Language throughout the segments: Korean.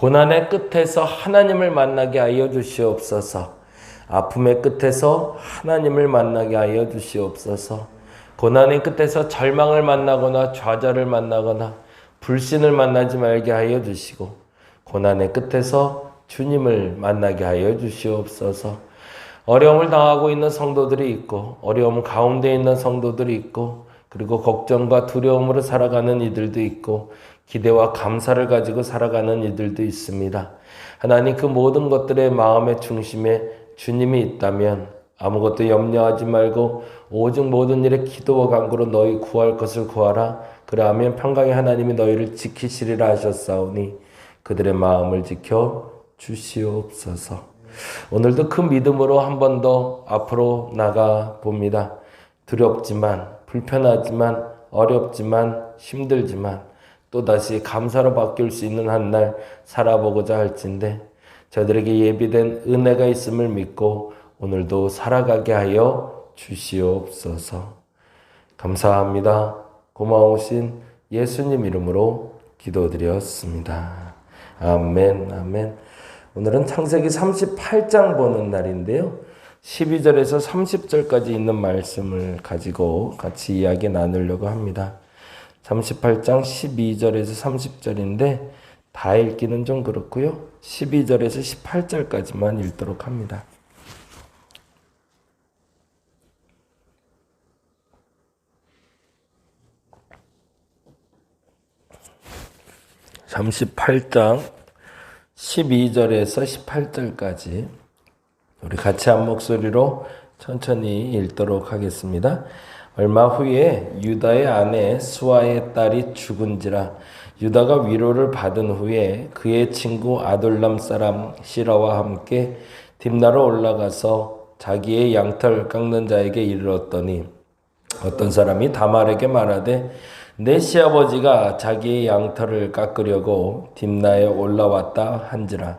고난의 끝에서 하나님을 만나게 하여 주시옵소서. 아픔의 끝에서 하나님을 만나게 하여 주시옵소서. 고난의 끝에서 절망을 만나거나 좌절을 만나거나 불신을 만나지 말게 하여 주시고, 고난의 끝에서 주님을 만나게 하여 주시옵소서. 어려움을 당하고 있는 성도들이 있고, 어려움 가운데 있는 성도들이 있고, 그리고 걱정과 두려움으로 살아가는 이들도 있고, 기대와 감사를 가지고 살아가는 이들도 있습니다. 하나님, 그 모든 것들의 마음의 중심에 주님이 있다면 아무것도 염려하지 말고 오직 모든 일에 기도와 간구로 너희 구할 것을 구하라. 그러하면 평강의 하나님이 너희를 지키시리라 하셨사오니 그들의 마음을 지켜 주시옵소서. 오늘도 그 믿음으로 한 번 더 앞으로 나가 봅니다. 두렵지만, 불편하지만, 어렵지만, 힘들지만 또다시 감사로 바뀔 수 있는 한 날 살아보고자 할진대 저들에게 예비된 은혜가 있음을 믿고 오늘도 살아가게 하여 주시옵소서. 감사합니다. 고마우신 예수님 이름으로 기도드렸습니다. 아멘, 아멘. 오늘은 창세기 38장 보는 날인데요. 12절에서 30절까지 있는 말씀을 가지고 같이 이야기 나누려고 합니다. 38장 12절에서 30절인데 다 읽기는 좀 그렇고요. 12절에서 18절까지만 읽도록 합니다. (38장) 12절에서 18절까지 우리 같이 한 목소리로 천천히 읽도록 하겠습니다. 얼마 후에 유다의 아내 수아의 딸이 죽은지라. 유다가 위로를 받은 후에 그의 친구 아둘람 사람 시라와 함께 딥나로 올라가서 자기의 양털 깎는 자에게 이르렀더니 어떤 사람이 다말에게 말하되 내 시아버지가 자기의 양털을 깎으려고 딥나에 올라왔다 한지라.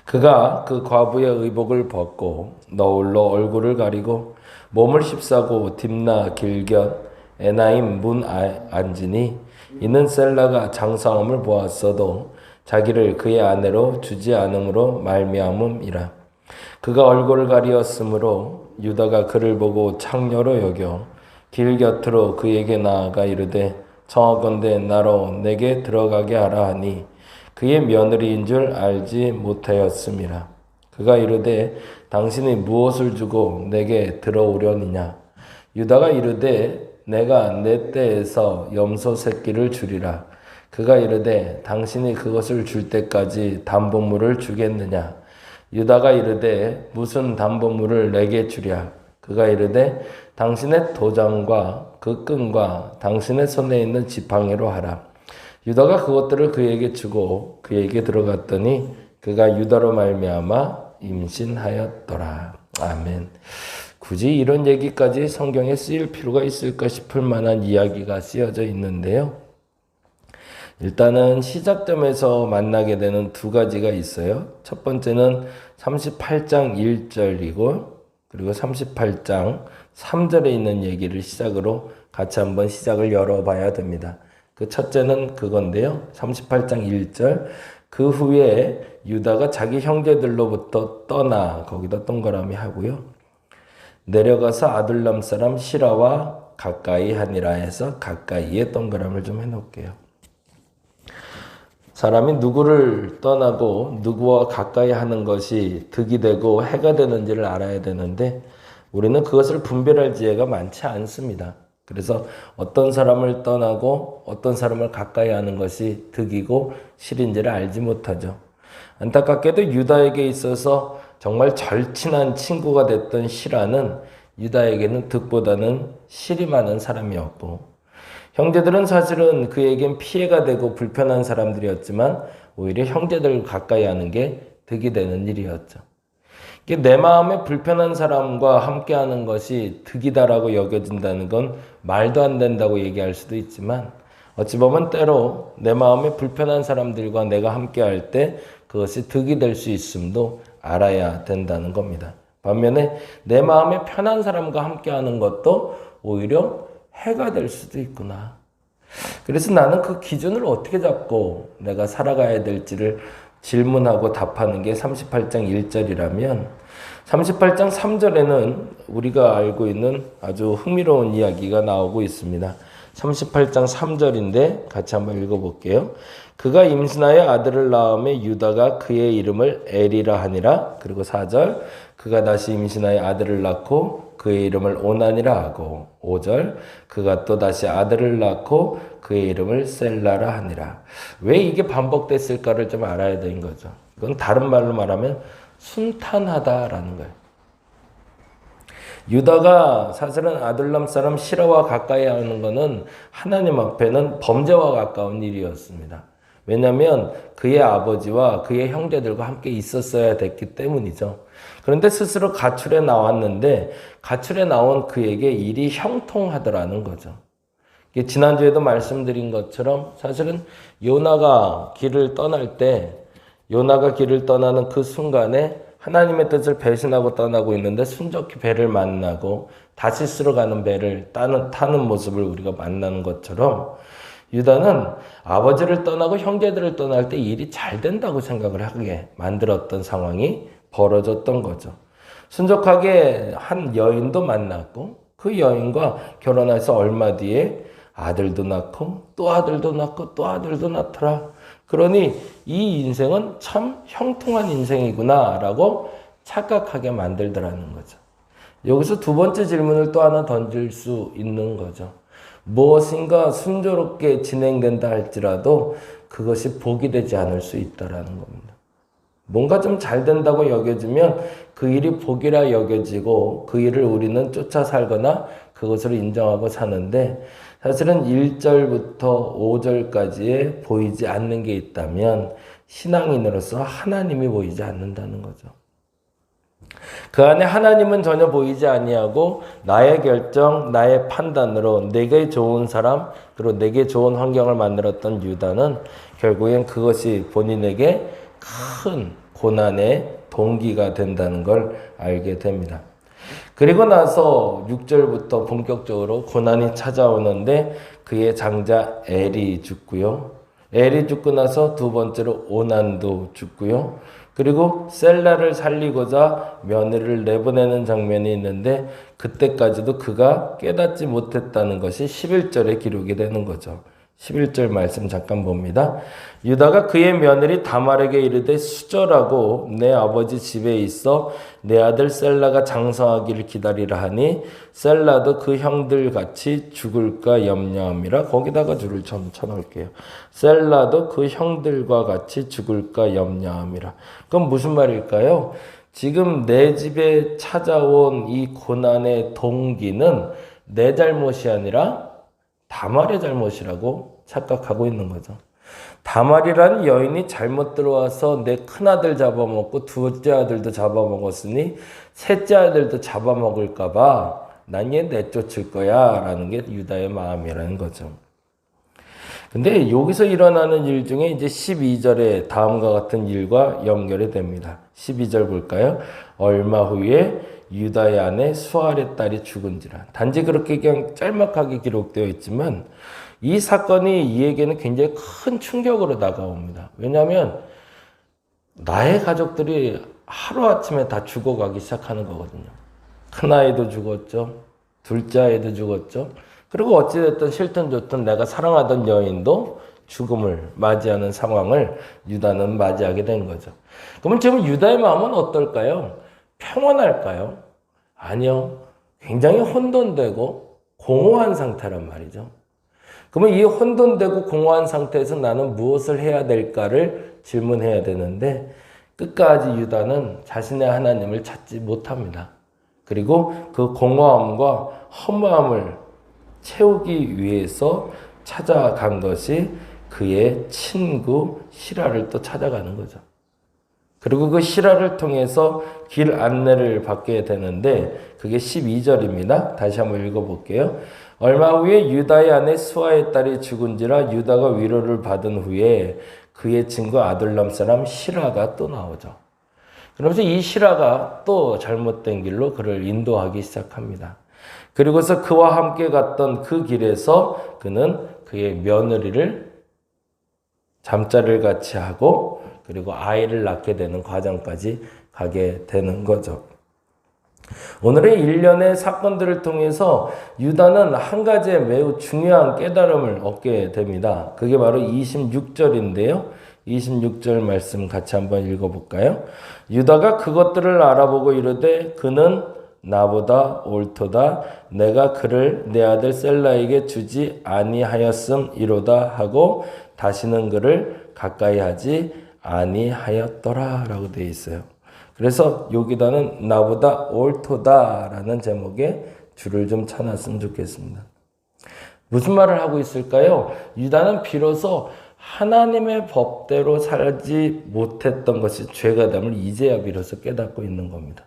그가 그 과부의 의복을 벗고 너울로 얼굴을 가리고 몸을 휩싸고 딥나 길곁 에나임 문 앉으니 이는 셀라가 장사함을 보았어도 자기를 그의 아내로 주지 않음으로 말미암음이라. 그가 얼굴을 가리었으므로 유다가 그를 보고 창녀로 여겨 길 곁으로 그에게 나아가 이르되 청하건대 나로 내게 들어가게 하라 하니 그의 며느리인 줄 알지 못하였음이라. 그가 이르되 당신이 무엇을 주고 내게 들어오려니냐. 유다가 이르되 내가 내 떼에서 염소 새끼를 주리라. 그가 이르되 당신이 그것을 줄 때까지 담보물을 주겠느냐. 유다가 이르되 무슨 담보물을 내게 주랴. 그가 이르되 당신의 도장과 그 끈과 당신의 손에 있는 지팡이로 하라. 유다가 그것들을 그에게 주고 그에게 들어갔더니 그가 유다로 말미암아 임신하였더라. 아멘. 굳이 이런 얘기까지 성경에 쓰일 필요가 있을까 싶을 만한 이야기가 쓰여져 있는데요. 일단은 시작점에서 만나게 되는 두 가지가 있어요. 첫 번째는 38장 1절이고 그리고 38장 3절에 있는 얘기를 시작으로 같이 한번 시작을 열어봐야 됩니다. 그 첫째는 그건데요. 38장 1절 그 후에 유다가 자기 형제들로부터 떠나 거기다 동그라미 하고요. 내려가서 아둘람 사람 시라와 가까이 하니라 해서 가까이에 동그라미를 좀 해놓을게요. 사람이 누구를 떠나고 누구와 가까이 하는 것이 득이 되고 해가 되는지를 알아야 되는데 우리는 그것을 분별할 지혜가 많지 않습니다. 그래서 어떤 사람을 떠나고 어떤 사람을 가까이 하는 것이 득이고 실인지를 알지 못하죠. 안타깝게도 유다에게 있어서 정말 절친한 친구가 됐던 시라는 유다에게는 득보다는 실이 많은 사람이었고 형제들은 사실은 그에겐 피해가 되고 불편한 사람들이었지만 오히려 형제들을 가까이 하는 게 득이 되는 일이었죠. 내 마음에 불편한 사람과 함께하는 것이 득이다라고 여겨진다는 건 말도 안 된다고 얘기할 수도 있지만 어찌 보면 때로 내 마음에 불편한 사람들과 내가 함께할 때 그것이 득이 될 수 있음도 알아야 된다는 겁니다. 반면에 내 마음에 편한 사람과 함께하는 것도 오히려 해가 될 수도 있구나. 그래서 나는 그 기준을 어떻게 잡고 내가 살아가야 될지를 질문하고 답하는 게 38장 1절이라면 38장 3절에는 우리가 알고 있는 아주 흥미로운 이야기가 나오고 있습니다. 38장 3절인데 같이 한번 읽어볼게요. 그가 임신하여 아들을 낳음에 유다가 그의 이름을 엘이라 하니라. 그리고 4절 그가 다시 임신하여 아들을 낳고 그의 이름을 오난이라 하고 5절 그가 또 다시 아들을 낳고 그의 이름을 셀라라 하니라. 왜 이게 반복됐을까를 좀 알아야 되는 거죠. 이건 다른 말로 말하면 순탄하다라는 거예요. 유다가 사실은 아둘람 사람 시라와 가까이 하는 것은 하나님 앞에는 범죄와 가까운 일이었습니다. 왜냐하면 그의 아버지와 그의 형제들과 함께 있었어야 됐기 때문이죠. 그런데 스스로 가출해 나왔는데 가출해 나온 그에게 일이 형통하더라는 거죠. 지난주에도 말씀드린 것처럼 사실은 요나가 길을 떠날 때 요나가 길을 떠나는 그 순간에 하나님의 뜻을 배신하고 떠나고 있는데 순적히 배를 만나고 다시스로 가는 배를 타는 모습을 우리가 만나는 것처럼 유다는 아버지를 떠나고 형제들을 떠날 때 일이 잘 된다고 생각을 하게 만들었던 상황이 벌어졌던 거죠. 순적하게 한 여인도 만났고 그 여인과 결혼해서 얼마 뒤에 아들도 낳고 또 아들도 낳고 또 아들도 낳더라. 그러니 이 인생은 참 형통한 인생이구나 라고 착각하게 만들더라는 거죠. 여기서 두 번째 질문을 또 하나 던질 수 있는 거죠. 무엇인가 순조롭게 진행된다 할지라도 그것이 복이 되지 않을 수 있다라는 겁니다. 뭔가 좀 잘 된다고 여겨지면 그 일이 복이라 여겨지고 그 일을 우리는 쫓아 살거나 그것을 인정하고 사는데 사실은 1절부터 5절까지에 보이지 않는 게 있다면 신앙인으로서 하나님이 보이지 않는다는 거죠. 그 안에 하나님은 전혀 보이지 아니하고 나의 결정, 나의 판단으로 내게 좋은 사람, 그리고 내게 좋은 환경을 만들었던 유다는 결국엔 그것이 본인에게 큰 고난의 동기가 된다는 걸 알게 됩니다. 그리고 나서 6절부터 본격적으로 고난이 찾아오는데 그의 장자 엘이 죽고요. 엘이 죽고 나서 두 번째로 오난도 죽고요. 그리고 셀라를 살리고자 며느리를 내보내는 장면이 있는데 그때까지도 그가 깨닫지 못했다는 것이 11절에 기록이 되는 거죠. 11절 말씀 잠깐 봅니다. 유다가 그의 며느리 다말에게 이르되 수절하고 내 아버지 집에 있어 내 아들 셀라가 장성하기를 기다리라 하니 셀라도 그 형들 같이 죽을까 염려함이라. 거기다가 줄을 쳐놓을게요. 셀라도 그 형들과 같이 죽을까 염려함이라. 그럼 무슨 말일까요? 지금 내 집에 찾아온 이 고난의 동기는 내 잘못이 아니라 다말의 잘못이라고 착각하고 있는 거죠. 다말이라는 여인이 잘못 들어와서 내 큰아들 잡아먹고 둘째 아들도 잡아먹었으니 셋째 아들도 잡아먹을까 봐 난 얘 내쫓을 거야 라는 게 유다의 마음이라는 거죠. 근데 여기서 일어나는 일 중에 이제 12절에 다음과 같은 일과 연결이 됩니다. 12절 볼까요? 얼마 후에 유다의 아내 수알의 딸이 죽은지라. 단지 그렇게 그냥 짤막하게 기록되어 있지만 이 사건이 이에게는 굉장히 큰 충격으로 다가옵니다. 왜냐하면 나의 가족들이 하루아침에 다 죽어가기 시작하는 거거든요. 큰아이도 죽었죠. 둘째 아이도 죽었죠. 그리고 어찌됐든 싫든 좋든 내가 사랑하던 여인도 죽음을 맞이하는 상황을 유다는 맞이하게 된 거죠. 그러면 지금 유다의 마음은 어떨까요? 평온할까요? 아니요. 굉장히 혼돈되고 공허한 상태란 말이죠. 그러면 이 혼돈되고 공허한 상태에서 나는 무엇을 해야 될까를 질문해야 되는데 끝까지 유다는 자신의 하나님을 찾지 못합니다. 그리고 그 공허함과 허무함을 채우기 위해서 찾아간 것이 그의 친구 시라를 또 찾아가는 거죠. 그리고 그 시라를 통해서 길 안내를 받게 되는데 그게 12절입니다. 다시 한번 읽어볼게요. 얼마 후에 유다의 아내 수아의 딸이 죽은지라 유다가 위로를 받은 후에 그의 친구 아둘람 사람 시라가 또 나오죠. 그러면서 이 시라가 또 잘못된 길로 그를 인도하기 시작합니다. 그리고서 그와 함께 갔던 그 길에서 그는 그의 며느리를 잠자리를 같이 하고 그리고 아이를 낳게 되는 과정까지 가게 되는 거죠. 오늘의 일련의 사건들을 통해서 유다는 한 가지의 매우 중요한 깨달음을 얻게 됩니다. 그게 바로 26절인데요. 26절 말씀 같이 한번 읽어볼까요? 유다가 그것들을 알아보고 이르되 그는 나보다 옳도다. 내가 그를 내 아들 셀라에게 주지 아니하였음이로다 하고 다시는 그를 가까이 하지 아니하였더라 라고 되어 있어요. 그래서 여기다는 나보다 옳도다 라는 제목의 줄을 좀 쳐놨으면 좋겠습니다. 무슨 말을 하고 있을까요? 유다는 비로소 하나님의 법대로 살지 못했던 것이 죄가 됨을 이제야 비로소 깨닫고 있는 겁니다.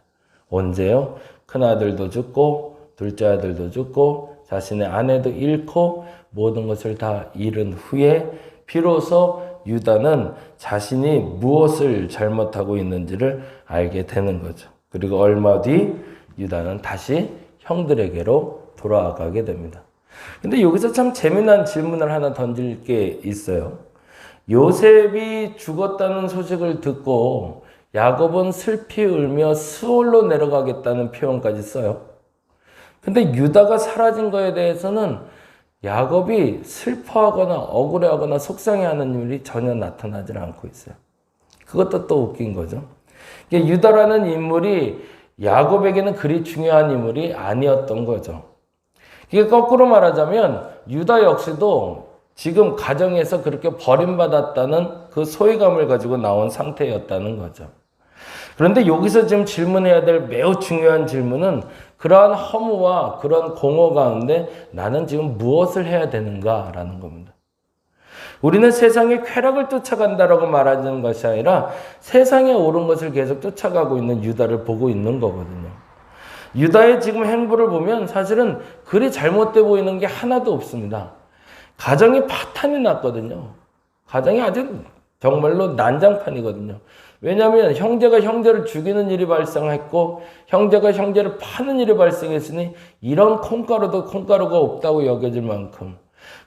언제요? 큰아들도 죽고 둘째 아들도 죽고 자신의 아내도 잃고 모든 것을 다 잃은 후에 비로소 유다는 자신이 무엇을 잘못하고 있는지를 알게 되는 거죠. 그리고 얼마 뒤 유다는 다시 형들에게로 돌아가게 됩니다. 근데 여기서 참 재미난 질문을 하나 던질 게 있어요. 요셉이 죽었다는 소식을 듣고 야곱은 슬피 울며 스올로 내려가겠다는 표현까지 써요. 근데 유다가 사라진 거에 대해서는 야곱이 슬퍼하거나 억울해하거나 속상해하는 일이 전혀 나타나질 않고 있어요. 그것도 또 웃긴 거죠. 유다라는 인물이 야곱에게는 그리 중요한 인물이 아니었던 거죠. 이게 거꾸로 말하자면 유다 역시도 지금 가정에서 그렇게 버림받았다는 그 소외감을 가지고 나온 상태였다는 거죠. 그런데 여기서 지금 질문해야 될 매우 중요한 질문은 그러한 허무와 그런 공허 가운데 나는 지금 무엇을 해야 되는가라는 겁니다. 우리는 세상의 쾌락을 쫓아간다라고 말하는 것이 아니라 세상에 옳은 것을 계속 쫓아가고 있는 유다를 보고 있는 거거든요. 유다의 지금 행보를 보면 사실은 그리 잘못돼 보이는 게 하나도 없습니다. 가정이 파탄이 났거든요. 가정이 아주 정말로 난장판이거든요. 왜냐하면 형제가 형제를 죽이는 일이 발생했고 형제가 형제를 파는 일이 발생했으니 이런 콩가루도 콩가루가 없다고 여겨질 만큼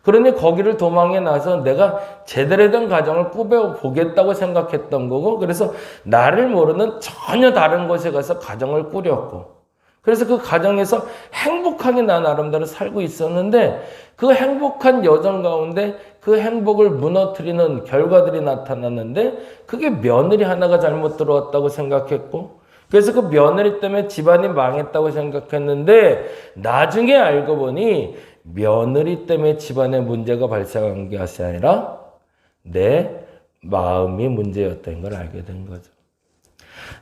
그러니 거기를 도망해 나서 내가 제대로 된 가정을 꾸며보겠다고 생각했던 거고 그래서 나를 모르는 전혀 다른 곳에 가서 가정을 꾸렸고 그래서 그 가정에서 행복하게 난 나름대로 살고 있었는데 그 행복한 여정 가운데 그 행복을 무너뜨리는 결과들이 나타났는데 그게 며느리 하나가 잘못 들어왔다고 생각했고 그래서 그 며느리 때문에 집안이 망했다고 생각했는데 나중에 알고 보니 며느리 때문에 집안에 문제가 발생한 것이 아니라 내 마음이 문제였다는 걸 알게 된 거죠.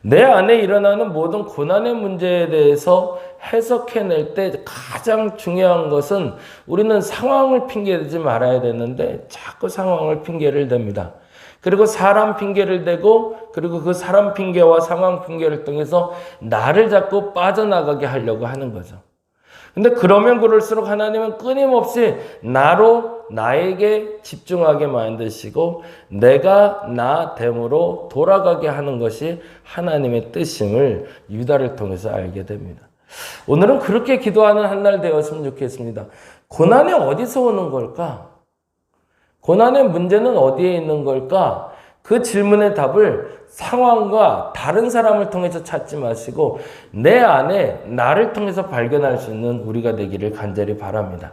내 안에 일어나는 모든 고난의 문제에 대해서 해석해낼 때 가장 중요한 것은 우리는 상황을 핑계대지 말아야 되는데 자꾸 상황을 핑계를 댑니다. 그리고 사람 핑계를 대고 그리고 그 사람 핑계와 상황 핑계를 통해서 나를 자꾸 빠져나가게 하려고 하는 거죠. 근데 그러면 그럴수록 하나님은 끊임없이 나에게 집중하게 만드시고 내가 나 됨으로 돌아가게 하는 것이 하나님의 뜻임을 유다를 통해서 알게 됩니다. 오늘은 그렇게 기도하는 한 날 되었으면 좋겠습니다. 고난이 어디서 오는 걸까? 고난의 문제는 어디에 있는 걸까? 그 질문의 답을 상황과 다른 사람을 통해서 찾지 마시고 내 안에 나를 통해서 발견할 수 있는 우리가 되기를 간절히 바랍니다.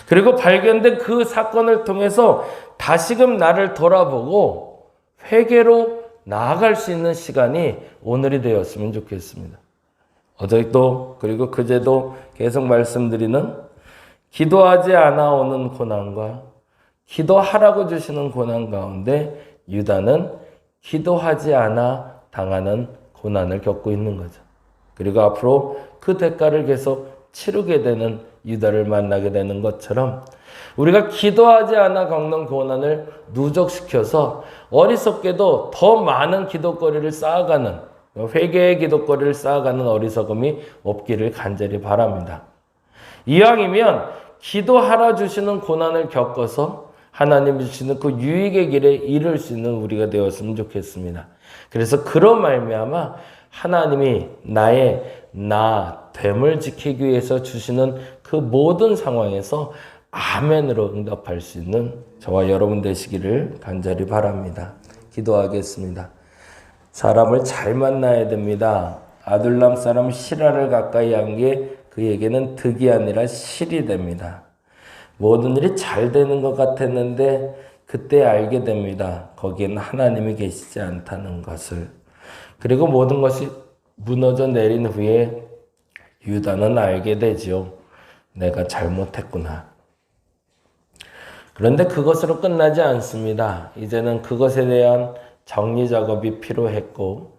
그리고 발견된 그 사건을 통해서 다시금 나를 돌아보고 회개로 나아갈 수 있는 시간이 오늘이 되었으면 좋겠습니다. 어제도 그리고 그제도 계속 말씀드리는 기도하지 않아 오는 고난과 기도하라고 주시는 고난 가운데 유다는 기도하지 않아 당하는 고난을 겪고 있는 거죠. 그리고 앞으로 그 대가를 계속 치르게 되는 유다를 만나게 되는 것처럼 우리가 기도하지 않아 겪는 고난을 누적시켜서 어리석게도 더 많은 기도거리를 쌓아가는 회개의 기도거리를 쌓아가는 어리석음이 없기를 간절히 바랍니다. 이왕이면 기도하라 주시는 고난을 겪어서 하나님이 주시는 그 유익의 길에 이를 수 있는 우리가 되었으면 좋겠습니다. 그래서 그런 말미암아 하나님이 나의 됨을 지키기 위해서 주시는 그 모든 상황에서 아멘으로 응답할 수 있는 저와 여러분 되시기를 간절히 바랍니다. 기도하겠습니다. 사람을 잘 만나야 됩니다. 아둘람 사람 시라를 가까이 한 게 그에게는 득이 아니라 실이 됩니다. 모든 일이 잘 되는 것 같았는데 그때 알게 됩니다. 거기에는 하나님이 계시지 않다는 것을. 그리고 모든 것이 무너져 내린 후에 유다는 알게 되지요. 내가 잘못했구나. 그런데 그것으로 끝나지 않습니다. 이제는 그것에 대한 정리 작업이 필요했고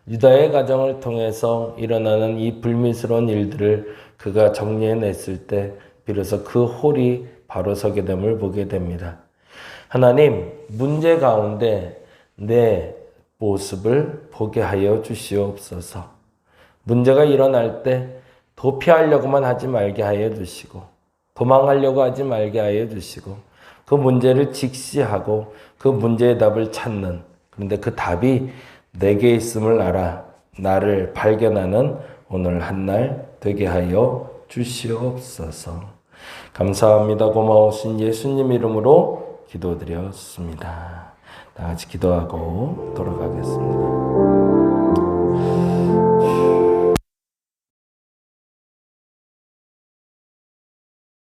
유다의 가정을 통해서 일어나는 이 불미스러운 일들을 그가 정리해냈을 때 비로소 그 홀이 바로 서게 됨을 보게 됩니다. 하나님, 문제 가운데 내 모습을 보게 하여 주시옵소서. 문제가 일어날 때 도피하려고만 하지 말게 하여 주시고 도망하려고 하지 말게 하여 주시고 그 문제를 직시하고 그 문제의 답을 찾는, 그런데 그 답이 내게 있음을 알아 나를 발견하는 오늘 한날 되게 하여 주시옵소서. 감사합니다. 고마우신 예수님 이름으로 기도드렸습니다. 다 같이 기도하고 돌아가겠습니다.